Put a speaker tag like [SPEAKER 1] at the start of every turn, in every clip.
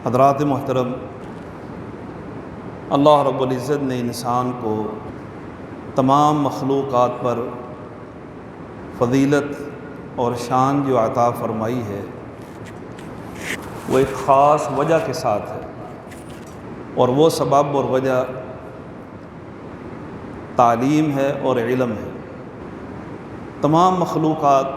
[SPEAKER 1] حضرات محترم، اللہ رب العزت نے انسان کو تمام مخلوقات پر فضیلت اور شان جو عطا فرمائی ہے وہ ایک خاص وجہ کے ساتھ ہے، اور وہ سبب اور وجہ تعلیم ہے اور علم ہے۔ تمام مخلوقات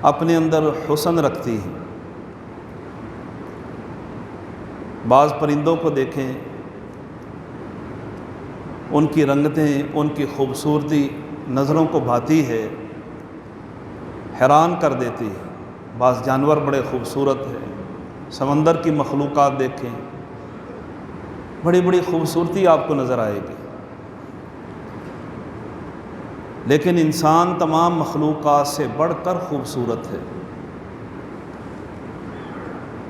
[SPEAKER 1] اپنے اندر حسن رکھتی ہیں۔ بعض پرندوں کو دیکھیں، ان کی رنگتیں، ان کی خوبصورتی نظروں کو بھاتی ہے، حیران کر دیتی ہے۔ بعض جانور بڑے خوبصورت ہیں، سمندر کی مخلوقات دیکھیں، بڑی بڑی خوبصورتی آپ کو نظر آئے گی۔ لیکن انسان تمام مخلوقات سے بڑھ کر خوبصورت ہے،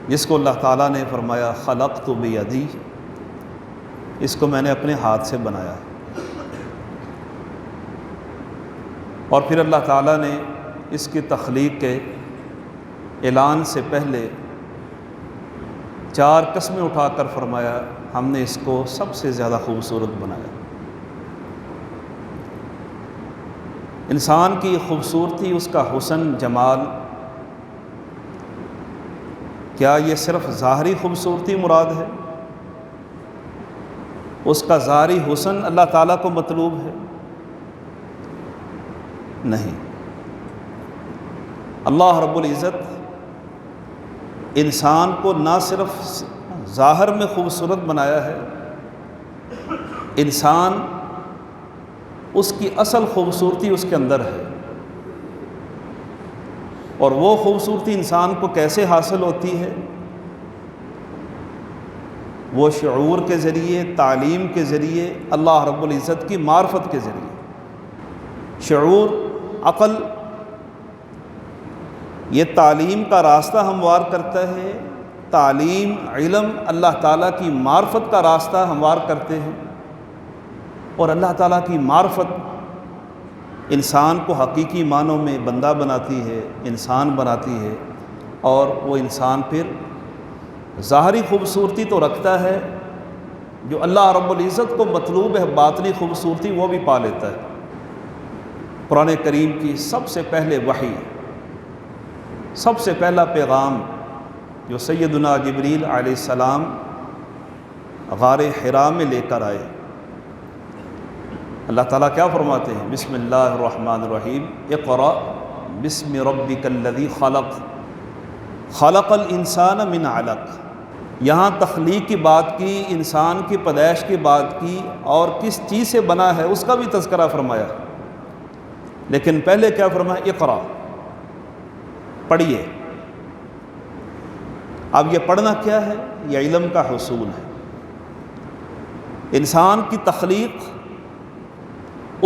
[SPEAKER 1] جس کو اللہ تعالیٰ نے فرمایا خلقت بیدی، اس کو میں نے اپنے ہاتھ سے بنایا۔ اور پھر اللہ تعالیٰ نے اس کی تخلیق کے اعلان سے پہلے 4 قسمیں اٹھا کر فرمایا ہم نے اس کو سب سے زیادہ خوبصورت بنایا۔ انسان کی خوبصورتی، اس کا حسن، جمال، کیا یہ صرف ظاہری خوبصورتی مراد ہے؟ اس کا ظاہری حسن اللہ تعالیٰ کو مطلوب ہے؟ نہیں۔ اللہ رب العزت انسان کو نہ صرف ظاہر میں خوبصورت بنایا ہے، انسان اس کی اصل خوبصورتی اس کے اندر ہے۔ اور وہ خوبصورتی انسان کو کیسے حاصل ہوتی ہے؟ وہ شعور کے ذریعے، تعلیم کے ذریعے، اللہ رب العزت کی معرفت کے ذریعے۔ شعور، عقل، یہ تعلیم کا راستہ ہموار کرتا ہے۔ تعلیم، علم اللہ تعالیٰ کی معرفت کا راستہ ہموار کرتے ہیں، اور اللہ تعالیٰ کی معرفت انسان کو حقیقی معنوں میں بندہ بناتی ہے، انسان بناتی ہے، اور وہ انسان پھر ظاہری خوبصورتی تو رکھتا ہے، جو اللہ رب العزت کو مطلوب ہے باطنی خوبصورتی وہ بھی پا لیتا ہے۔ قرآن کریم کی سب سے پہلے وحی، سب سے پہلا پیغام جو سیدنا جبریل علیہ السلام غار حرا میں لے کر آئے، اللہ تعالیٰ کیا فرماتے ہیں؟ بسم اللہ الرحمن الرحیم، اقرأ بسم ربک الذی خلق، خلق الانسان من علق۔ یہاں تخلیق کی بات کی، انسان کی پیدائش کی بات کی، اور کس چیز سے بنا ہے اس کا بھی تذکرہ فرمایا، لیکن پہلے کیا فرمایا؟ اقرأ، پڑھیے۔ اب یہ پڑھنا کیا ہے؟ یہ علم کا حصول ہے۔ انسان کی تخلیق،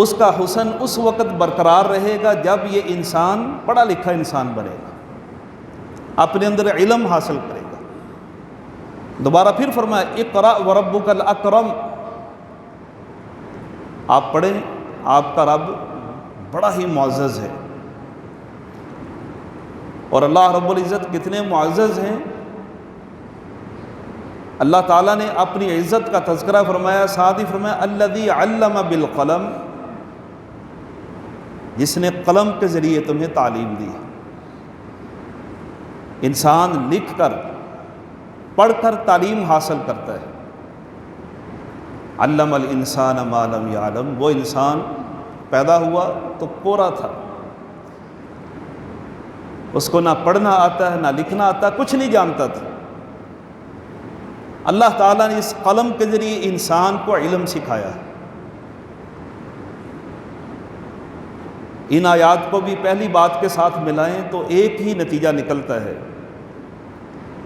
[SPEAKER 1] اس کا حسن اس وقت برقرار رہے گا جب یہ انسان پڑھا لکھا انسان بنے گا، اپنے اندر علم حاصل کرے گا۔ دوبارہ پھر فرمایا اقرأ وربک الاکرم، آپ پڑھیں، آپ کا رب بڑا ہی معزز ہے۔ اور اللہ رب العزت کتنے معزز ہیں؟ اللہ تعالیٰ نے اپنی عزت کا تذکرہ فرمایا، ساتھ ہی فرمایا الذی علم بالقلم، جس نے قلم کے ذریعے تمہیں تعلیم دی۔ انسان لکھ کر، پڑھ کر تعلیم حاصل کرتا ہے۔ علم الانسان ما لم یعلم، وہ انسان پیدا ہوا تو کورا تھا، اس کو نہ پڑھنا آتا ہے، نہ لکھنا آتا، کچھ نہیں جانتا تھا۔ اللہ تعالیٰ نے اس قلم کے ذریعے انسان کو علم سکھایا۔ ان آیات کو بھی پہلی بات کے ساتھ ملائیں تو ایک ہی نتیجہ نکلتا ہے،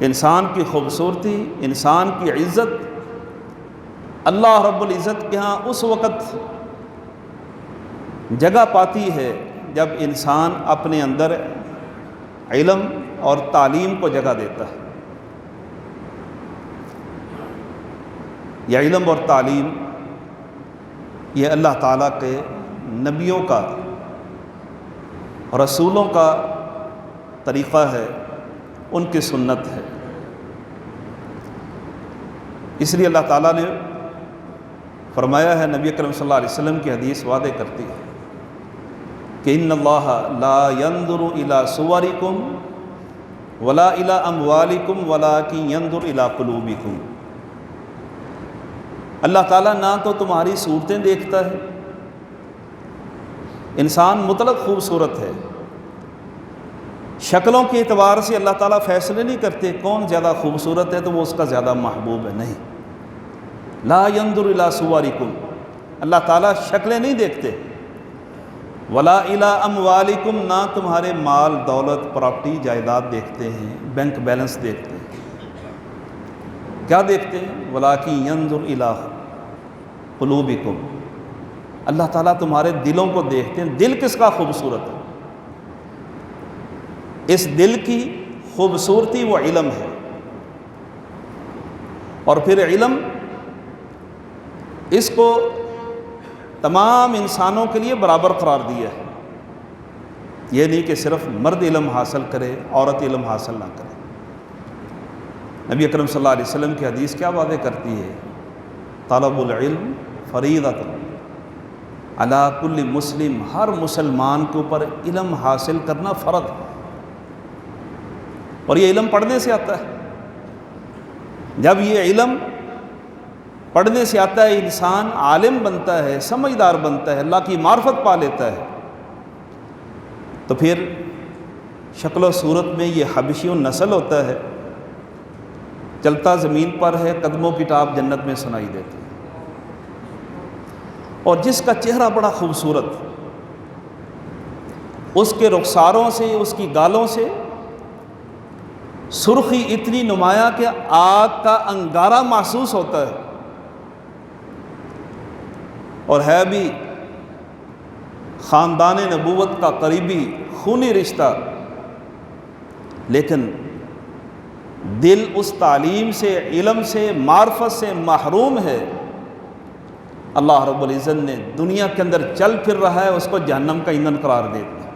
[SPEAKER 1] انسان کی خوبصورتی، انسان کی عزت اللہ رب العزت کے ہاں اس وقت جگہ پاتی ہے جب انسان اپنے اندر علم اور تعلیم کو جگہ دیتا ہے۔ یہ علم اور تعلیم، یہ اللہ تعالیٰ کے نبیوں کا، رسولوں کا طریقہ ہے، ان کی سنت ہے۔ اس لیے اللہ تعالیٰ نے فرمایا ہے، نبی اکرم صلی اللہ علیہ وسلم کی حدیث وعدے کرتی ہے کہ ان اللہ لا ينظر الى صورکم ولا الى اموالکم ولکن ينظر الى قلوبکم۔ اللہ تعالیٰ نہ تو تمہاری صورتیں دیکھتا ہے، انسان مطلق خوبصورت ہے، شکلوں کے اعتبار سے اللہ تعالیٰ فیصلے نہیں کرتے کون زیادہ خوبصورت ہے تو وہ اس کا زیادہ محبوب ہے، نہیں۔ لا ينظر الى صورکم، اللہ تعالیٰ شکلیں نہیں دیکھتے، ولا الى اموالکم، نہ تمہارے مال دولت پراپرٹی جائیداد دیکھتے ہیں، بینک بیلنس دیکھتے ہیں۔ کیا دیکھتے ہیں؟ ولکن ينظر الى قلوبکم، اللہ تعالیٰ تمہارے دلوں کو دیکھتے ہیں، دل کس کا خوبصورت ہے۔ اس دل کی خوبصورتی وہ علم ہے، اور پھر علم اس کو تمام انسانوں کے لیے برابر قرار دیا ہے، یہ نہیں کہ صرف مرد علم حاصل کرے عورت علم حاصل نہ کرے۔ نبی اکرم صلی اللہ علیہ وسلم کی حدیث کیا وعدے کرتی ہے؟ طلب العلم فریضۃ علی کل مسلم، ہر مسلمان کے اوپر علم حاصل کرنا فرض ہے، اور یہ علم پڑھنے سے آتا ہے۔ جب یہ علم پڑھنے سے آتا ہے، انسان عالم بنتا ہے، سمجھدار بنتا ہے، اللہ کی معرفت پا لیتا ہے، تو پھر شکل و صورت میں یہ حبشی نسل ہوتا ہے، چلتا زمین پر ہے، قدموں کی ٹاپ جنت میں سنائی دیتی ہے، اور جس کا چہرہ بڑا خوبصورت، اس کے رخساروں سے، اس کی گالوں سے سرخی اتنی نمایاں کہ آگ کا انگارہ محسوس ہوتا ہے، اور ہے بھی خاندان نبوت کا قریبی خونی رشتہ، لیکن دل اس تعلیم سے، علم سے، معرفت سے محروم ہے۔ اللہ رب العزت نے دنیا کے اندر چل پھر رہا ہے، اس کو جہنم کا ایندھن قرار دے دیا۔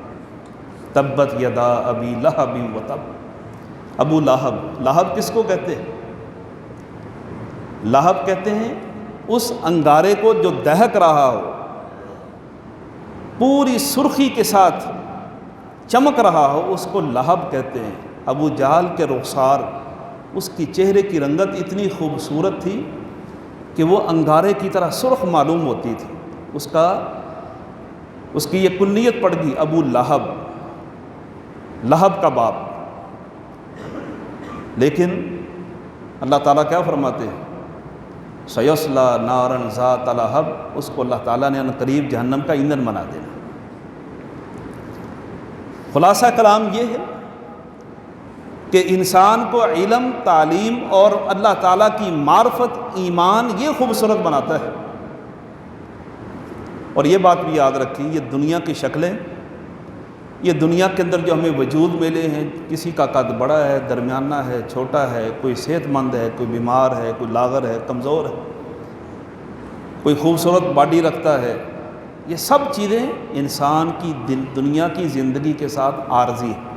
[SPEAKER 1] تبت یدا ابی لہب وتب، ابو لہب، لہب کس کو کہتے ہیں؟ لہب کہتے ہیں اس انگارے کو جو دہک رہا ہو، پوری سرخی کے ساتھ چمک رہا ہو، اس کو لہب کہتے ہیں۔ ابو جہل کے رخسار، اس کی چہرے کی رنگت اتنی خوبصورت تھی کہ وہ انگارے کی طرح سرخ معلوم ہوتی تھی، اس کی یہ کنیت پڑ گئی ابو لہب، لہب کا باپ۔ لیکن اللہ تعالیٰ کیا فرماتے ہیں؟ سیصلی نارا ذات لہب، اس کو اللہ تعالیٰ نے عنقریب جہنم کا ایندھن بنا دینا۔ خلاصہ کلام یہ ہے کہ انسان کو علم، تعلیم اور اللہ تعالیٰ کی معرفت، ایمان، یہ خوبصورت بناتا ہے۔ اور یہ بات بھی یاد رکھیں، یہ دنیا کی شکلیں، یہ دنیا کے اندر جو ہمیں وجود ملے ہیں، کسی کا قد بڑا ہے، درمیانہ ہے، چھوٹا ہے، کوئی صحت مند ہے، کوئی بیمار ہے، کوئی لاغر ہے، کمزور ہے، کوئی خوبصورت باڈی رکھتا ہے، یہ سب چیزیں انسان کی دنیا کی زندگی کے ساتھ عارضی ہیں۔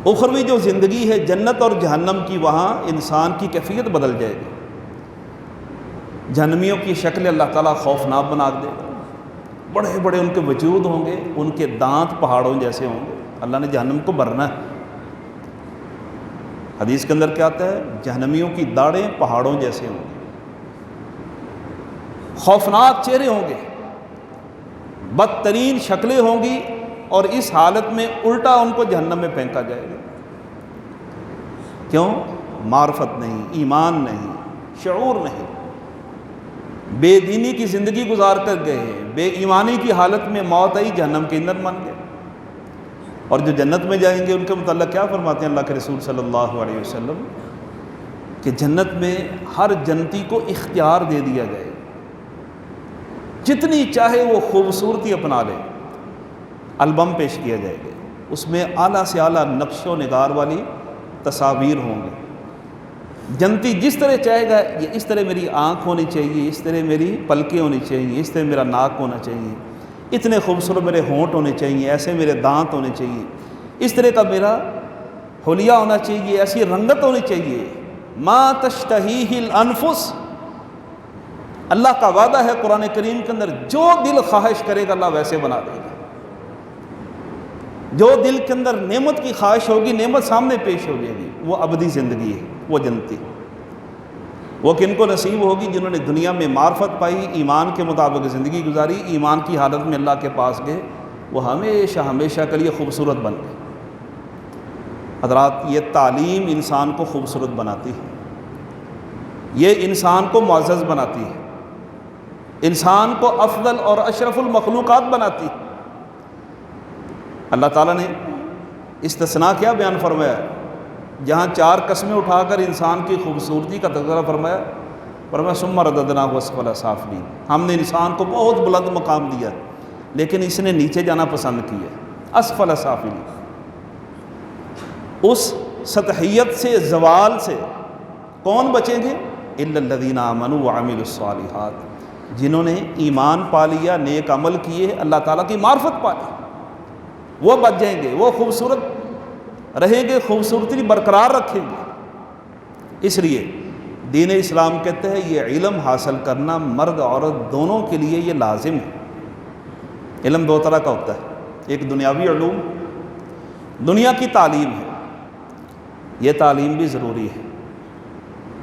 [SPEAKER 1] اخروی جو زندگی ہے جنت اور جہنم کی، وہاں انسان کی کیفیت بدل جائے گی۔ جہنمیوں کی شکل اللہ تعالیٰ خوفناک بنا دے گا، بڑے بڑے ان کے وجود ہوں گے، ان کے دانت پہاڑوں جیسے ہوں گے۔ اللہ نے جہنم کو بھرنا ہے۔ حدیث کے اندر کیا آتا ہے؟ جہنمیوں کی داڑھیں پہاڑوں جیسے ہوں گے، خوفناک چہرے ہوں گے، بدترین شکلیں ہوں گی، اور اس حالت میں الٹا ان کو جہنم میں پھینکا جائے گا۔ کیوں؟ معرفت نہیں، ایمان نہیں، شعور نہیں، بے دینی کی زندگی گزار کر گئے ہیں، بے ایمانی کی حالت میں موت آئی، جہنم کے ایندھن بن گئے۔ اور جو جنت میں جائیں گے ان کے متعلق کیا فرماتے ہیں اللہ کے رسول صلی اللہ علیہ وسلم؟ کہ جنت میں ہر جنتی کو اختیار دے دیا جائے، جتنی چاہے وہ خوبصورتی اپنا لے، البم پیش کیا جائے گا، اس میں اعلیٰ سے اعلیٰ نقش و نگار والی تصاویر ہوں گی۔ جنتی جس طرح چاہے گا، یہ اس طرح میری آنکھ ہونی چاہیے، اس طرح میری پلکیں ہونی چاہیے، اس طرح میرا ناک ہونا چاہیے، اتنے خوبصورت میرے ہونٹ ہونے چاہیے، ایسے میرے دانت ہونے چاہیے، اس طرح کا میرا حلیہ ہونا چاہیے، ایسی رنگت ہونی چاہیے، ما تشتہیہ الانفس۔ اللہ کا وعدہ ہے قرآن کریم کے اندر، جو دل خواہش کرے گا اللہ ویسے بنا دے گا۔ جو دل کے اندر نعمت کی خواہش ہوگی، نعمت سامنے پیش ہو جائے گی، وہ ابدی زندگی ہے، وہ جنتی۔ وہ کن کو نصیب ہوگی؟ جنہوں نے دنیا میں معرفت پائی، ایمان کے مطابق زندگی گزاری، ایمان کی حالت میں اللہ کے پاس گئے، وہ ہمیشہ ہمیشہ کے لیے خوبصورت بن گئے۔ حضرات، یہ تعلیم انسان کو خوبصورت بناتی ہے، یہ انسان کو معزز بناتی ہے، انسان کو افضل اور اشرف المخلوقات بناتی ہے۔ اللہ تعالیٰ نے استثناء کیا بیان فرمایا؟ جہاں 4 قسمیں اٹھا کر انسان کی خوبصورتی کا تذکرہ فرمایا ثم رددناہ اسفل سافلین۔ ہم نے انسان کو بہت بلند مقام دیا، لیکن اس نے نیچے جانا پسند کیا، اسفل سافلین۔ اس سطحیت سے، زوال سے کون بچیں گے؟ الا الذین آمنوا وعملوا الصالحات، جنہوں نے ایمان پا لیا، نیک عمل کیے، اللہ تعالیٰ کی معرفت پا لی، وہ بچ جائیں گے، وہ خوبصورت رہیں گے، خوبصورتی برقرار رکھیں گے۔ اس لیے دین اسلام کہتے ہیں یہ علم حاصل کرنا مرد عورت دونوں کے لیے یہ لازم ہے۔ علم 2 طرح کا ہوتا ہے، ایک دنیاوی علوم، دنیا کی تعلیم ہے، یہ تعلیم بھی ضروری ہے،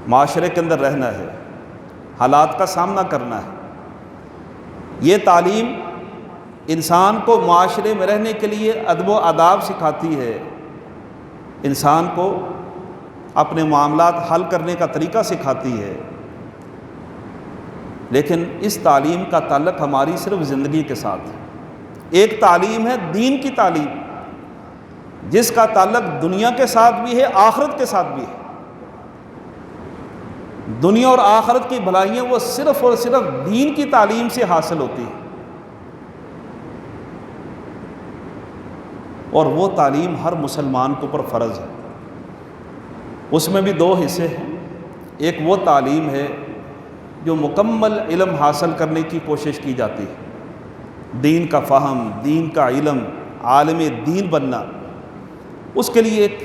[SPEAKER 1] معاشرے کے اندر رہنا ہے، حالات کا سامنا کرنا ہے۔ یہ تعلیم انسان کو معاشرے میں رہنے کے لیے ادب و آداب سکھاتی ہے، انسان کو اپنے معاملات حل کرنے کا طریقہ سکھاتی ہے، لیکن اس تعلیم کا تعلق ہماری صرف زندگی کے ساتھ ہے۔ ایک تعلیم ہے دین کی تعلیم، جس کا تعلق دنیا کے ساتھ بھی ہے، آخرت کے ساتھ بھی ہے۔ دنیا اور آخرت کی بھلائیاں وہ صرف اور صرف دین کی تعلیم سے حاصل ہوتی ہیں، اور وہ تعلیم ہر مسلمان کے اوپر فرض ہے۔ اس میں بھی 2 حصے ہیں، ایک وہ تعلیم ہے جو مکمل علم حاصل کرنے کی کوشش کی جاتی ہے، دین کا فہم، دین کا علم، عالم دین بننا، اس کے لیے ایک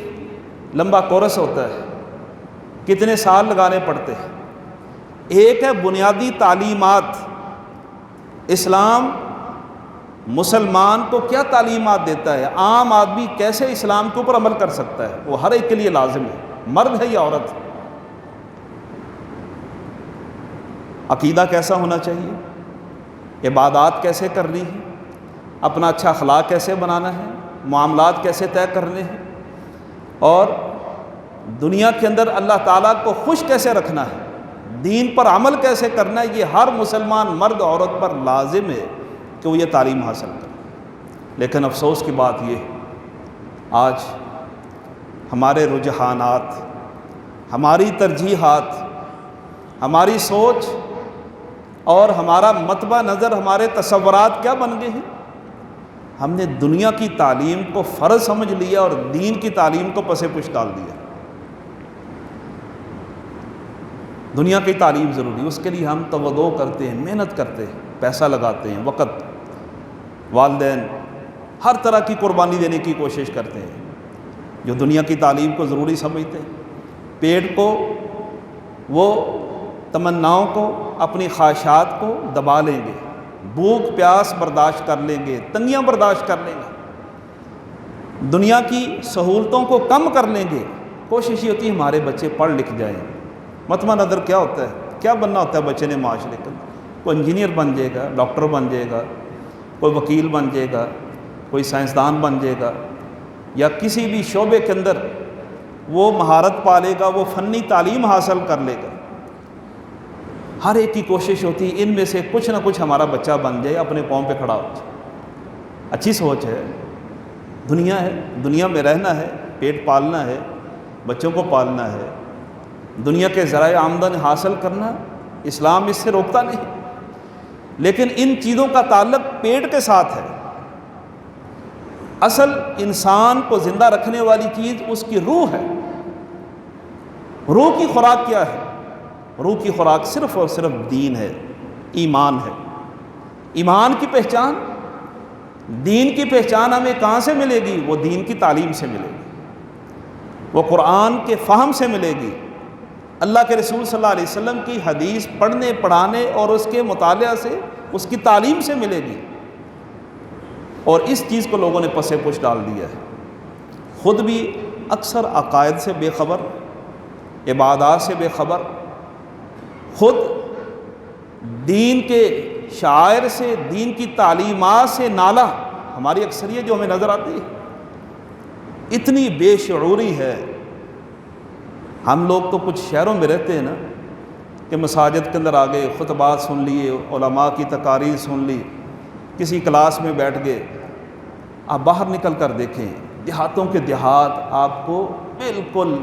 [SPEAKER 1] لمبا کورس ہوتا ہے، کتنے سال لگانے پڑتے ہیں۔ ایک ہے بنیادی تعلیمات، اسلام مسلمان کو کیا تعلیمات دیتا ہے، عام آدمی کیسے اسلام کے اوپر عمل کر سکتا ہے، وہ ہر ایک کے لیے لازم ہے، مرد ہے یا عورت ہے۔ عقیدہ کیسا ہونا چاہیے، عبادات کیسے کرنی ہے، اپنا اچھا اخلاق کیسے بنانا ہے، معاملات کیسے طے کرنے ہیں، اور دنیا کے اندر اللہ تعالیٰ کو خوش کیسے رکھنا ہے، دین پر عمل کیسے کرنا ہے، یہ ہر مسلمان مرد عورت پر لازم ہے کہ وہ یہ تعلیم حاصل کرے۔ لیکن افسوس کی بات یہ، آج ہمارے رجحانات، ہماری ترجیحات، ہماری سوچ اور ہمارا مطبع نظر، ہمارے تصورات کیا بن گئے ہیں؟ ہم نے دنیا کی تعلیم کو فرض سمجھ لیا اور دین کی تعلیم کو پس پش ڈال دیا۔ دنیا کی تعلیم ضروری، اس کے لیے ہم توجہ کرتے ہیں، محنت کرتے ہیں، پیسہ لگاتے ہیں، وقت، والدین، ہر طرح کی قربانی دینے کی کوشش کرتے ہیں۔ جو دنیا کی تعلیم کو ضروری سمجھتے ہیں، پیٹ کو، وہ تمناؤں کو، اپنی خواہشات کو دبا لیں گے، بھوک پیاس برداشت کر لیں گے، تنگیاں برداشت کر لیں گے، دنیا کی سہولتوں کو کم کر لیں گے۔ کوشش یہ ہوتی ہے ہمارے بچے پڑھ لکھ جائیں۔ مطمع نظر کیا ہوتا ہے، کیا بننا ہوتا ہے بچے نے معاشرے کے اندر؟ کوئی انجینئر بن جائے گا، ڈاکٹر بن جائے گا، کوئی وکیل بن جائے گا، کوئی سائنسدان بن جائے گا، یا کسی بھی شعبے کے اندر وہ مہارت پالے گا، وہ فنی تعلیم حاصل کر لے گا۔ ہر ایک کی کوشش ہوتی ہے ان میں سے کچھ نہ کچھ ہمارا بچہ بن جائے، اپنے پاؤں پہ کھڑا ہو جائے۔ اچھی سوچ ہے، دنیا ہے، دنیا میں رہنا ہے، پیٹ پالنا ہے، بچوں کو پالنا ہے، دنیا کے ذرائع آمدن حاصل کرنا، اسلام اس سے روکتا نہیں، لیکن ان چیزوں کا تعلق پیٹ کے ساتھ ہے۔ اصل انسان کو زندہ رکھنے والی چیز اس کی روح ہے۔ روح کی خوراک کیا ہے؟ روح کی خوراک صرف اور صرف دین ہے، ایمان ہے۔ ایمان کی پہچان، دین کی پہچان ہمیں کہاں سے ملے گی؟ وہ دین کی تعلیم سے ملے گی۔ وہ قرآن کے فہم سے ملے گی، اللہ کے رسول صلی اللہ علیہ وسلم کی حدیث پڑھنے پڑھانے اور اس کے مطالعہ سے، اس کی تعلیم سے ملے گی۔ اور اس چیز کو لوگوں نے پسے پش ڈال دیا ہے، خود بھی اکثر عقائد سے بے خبر، عبادات سے بے خبر، خود دین کے شعائر سے، دین کی تعلیمات سے نالا ہماری اکثریت جو ہمیں نظر آتی ہے، اتنی بے شعوری ہے۔ ہم لوگ تو کچھ شہروں میں رہتے ہیں نا کہ مساجد کے اندر آ گئے، خطبات سن لیے، علماء کی تقاریر سن لی، کسی کلاس میں بیٹھ گئے۔ آپ باہر نکل کر دیکھیں، دیہاتوں کے دیہات آپ کو بالکل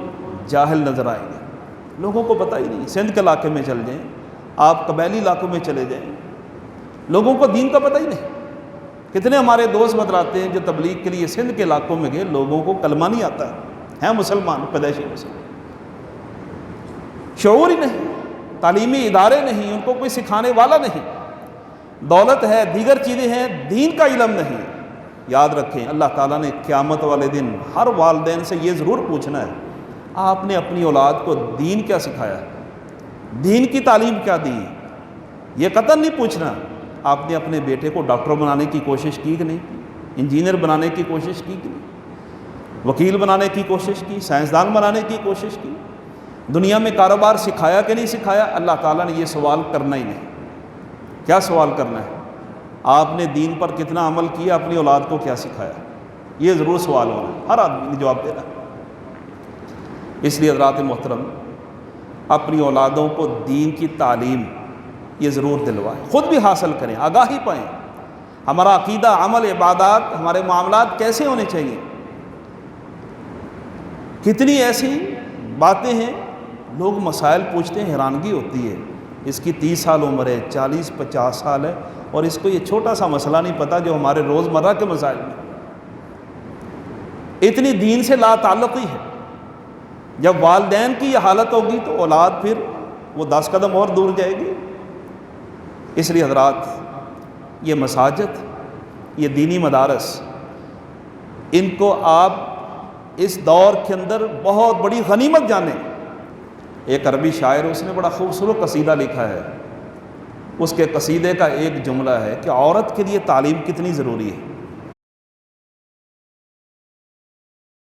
[SPEAKER 1] جاہل نظر آئیں گے، لوگوں کو پتہ ہی نہیں۔ سندھ کے علاقے میں چل جائیں، آپ قبائلی علاقوں میں چلے جائیں، لوگوں کو دین کا پتہ ہی نہیں۔ کتنے ہمارے دوست بتراتے ہیں جو تبلیغ کے لیے سندھ کے علاقوں میں گئے، لوگوں کو کلمہ نہیں آتا ہے، ہیں مسلمان، پیدائشی مسلمان، شعور ہی نہیں، تعلیمی ادارے نہیں، ان کو کوئی سکھانے والا نہیں، دولت ہے، دیگر چیزیں ہیں، دین کا علم نہیں۔ یاد رکھیں، اللہ تعالیٰ نے قیامت والے دن ہر والدین سے یہ ضرور پوچھنا ہے، آپ نے اپنی اولاد کو دین کیا سکھایا، دین کی تعلیم کیا دی؟ یہ قطعاً نہیں پوچھنا آپ نے اپنے بیٹے کو ڈاکٹر بنانے کی کوشش کی کہ نہیں، انجینئر بنانے کی کوشش کی کہ نہیں، وکیل بنانے کی کوشش کی، سائنسدان بنانے کی کوشش کی، دنیا میں کاروبار سکھایا کہ نہیں سکھایا؟ اللہ تعالیٰ نے یہ سوال کرنا ہی نہیں۔ کیا سوال کرنا ہے؟ آپ نے دین پر کتنا عمل کیا، اپنی اولاد کو کیا سکھایا؟ یہ ضرور سوال ہونا ہے، ہر آدمی نے جواب دینا۔ اس لیے حضرات محترم، اپنی اولادوں کو دین کی تعلیم یہ ضرور دلوائیں، خود بھی حاصل کریں، آگاہی پائیں، ہمارا عقیدہ، عمل، عبادات، ہمارے معاملات کیسے ہونے چاہیے۔ کتنی ایسی باتیں ہیں، لوگ مسائل پوچھتے ہیں، حیرانگی ہوتی ہے، اس کی 30 سال عمر ہے، 40-50 سال ہے، اور اس کو یہ چھوٹا سا مسئلہ نہیں پتہ جو ہمارے روزمرہ کے مسائل میں اتنی دین سے لا تعلقی ہے۔ جب والدین کی یہ حالت ہوگی تو اولاد پھر وہ 10 قدم اور دور جائے گی۔ اس لیے حضرات، یہ مساجد، یہ دینی مدارس، ان کو آپ اس دور کے اندر بہت بڑی غنیمت جانیں۔ ایک عربی شاعر، اس نے بڑا خوبصورت قصیدہ لکھا ہے، اس کے قصیدے کا ایک جملہ ہے کہ عورت کے لیے تعلیم کتنی ضروری ہے۔